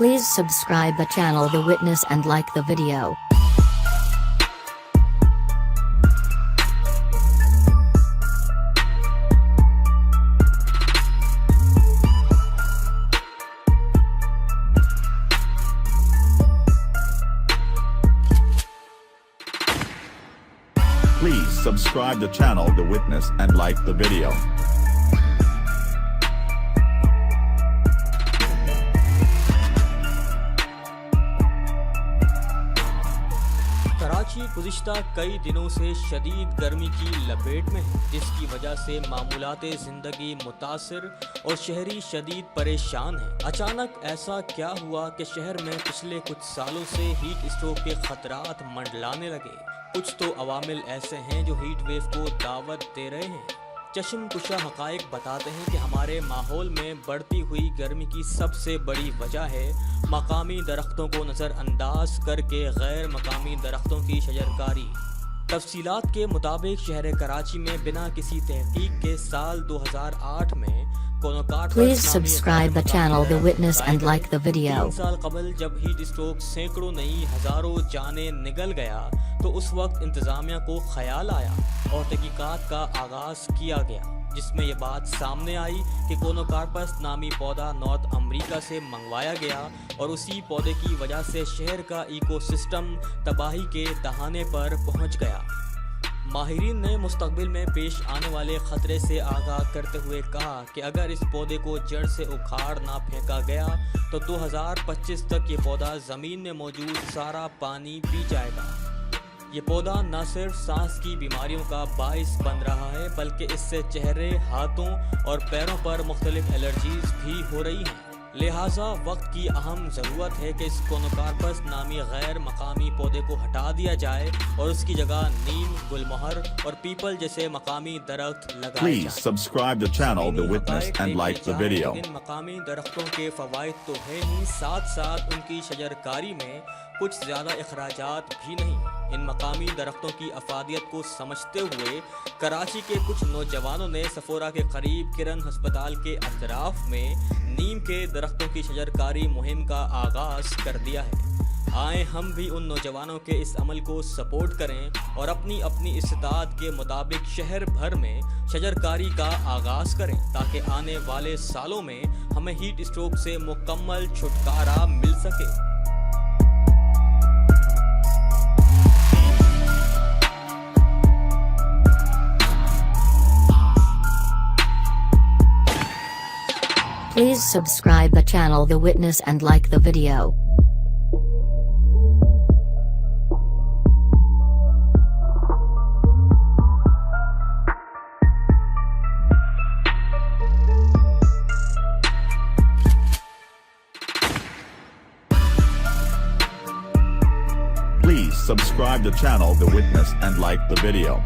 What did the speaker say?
Please subscribe the channel The Witness and like the video. Please subscribe the channel The Witness and like the video. Karachi गुज़िश्ता कई दिनों से शदीद गर्मी की लपेट में है, जिसकी वजह से मामूलात ज़िंदगी मुतासिर और शहरी शदीद परेशान हैं। अचानक ऐसा क्या हुआ कि शहर में पिछले कुछ सालों से हीट स्ट्रोक के ख़तरात मंडलाने लगे। कुछ तो अवामिल ऐसे हैं जो हीट वेव को दावत दे रहे हैं। चश्म कुशा हक़ाइक़ बताते हैं कि हमारे माहौल में बढ़ती हुई गर्मी की सबसे बड़ी वजह है मकामी दरख्तों को नज़रअंदाज करके गैर मकामी दरख्तों की शजरकारी। तफसीलात के मुताबिक शहर कराची में बिना किसी तहकीक के साल 2008 में Please subscribe the channel The Witness and like the video. 3 साल कबल जब हीट स्ट्रोक सैकड़ों नहीं हज़ारों जाने निगल गया तो उस वक्त इंतज़ामिया को ख्याल आया और तहकीकात का आगाज़ किया गया, जिसमें ये बात सामने आई कि कोनोकार्पस नामी पौधा नॉर्थ अमेरिका से मंगवाया गया और उसी पौधे की वजह से शहर का इकोसिस्टम तबाही के दहाने पर पहुंच गया। माहिरीन ने मुस्तकबिल में पेश आने वाले ख़तरे से आगाह करते हुए कहा कि अगर इस पौधे को जड़ से उखाड़ ना फेंका गया तो 2025 तक ये पौधा ज़मीन में मौजूद सारा पानी पी जाएगा। ये पौधा न सिर्फ सांस की बीमारियों का बाइस बन रहा है बल्कि इससे चेहरे, हाथों और पैरों पर मुख्तलिफ एलर्जीज भी हो रही हैं। लिहाजा वक्त की अहम ज़रूरत है कि इस कोनोकार्पस नामी गैर मकामी पौधे को हटा दिया जाए और उसकी जगह नीम, गुलमोहर और पीपल जैसे मकामी दरख्त लगाए जाएं। Please subscribe the channel The Witness and like the video. इन मकामी दरख्तों के फ़वाइद तो है ही, साथ साथ उनकी शजरकारी में कुछ ज़्यादा अखराजात भी नहीं। इन मकामी दरख्तों की अफादियत को समझते हुए कराची के कुछ नौजवानों ने सफोरा के करीब किरण हस्पताल के अतराफ में नीम के दरख्तों की शजरकारी मुहिम का आगाज़ कर दिया है। आए हम भी उन नौजवानों के इस अमल को सपोर्ट करें और अपनी अपनी इस्तात के मुताबिक शहर भर में शजरकारी का आगाज़ करें ताकि आने वाले सालों में हमें हीट स्ट्रोक से मुकम्मल छुटकारा मिल सके। Please subscribe the channel The Witness and like the video. Please subscribe the channel The Witness and like the video.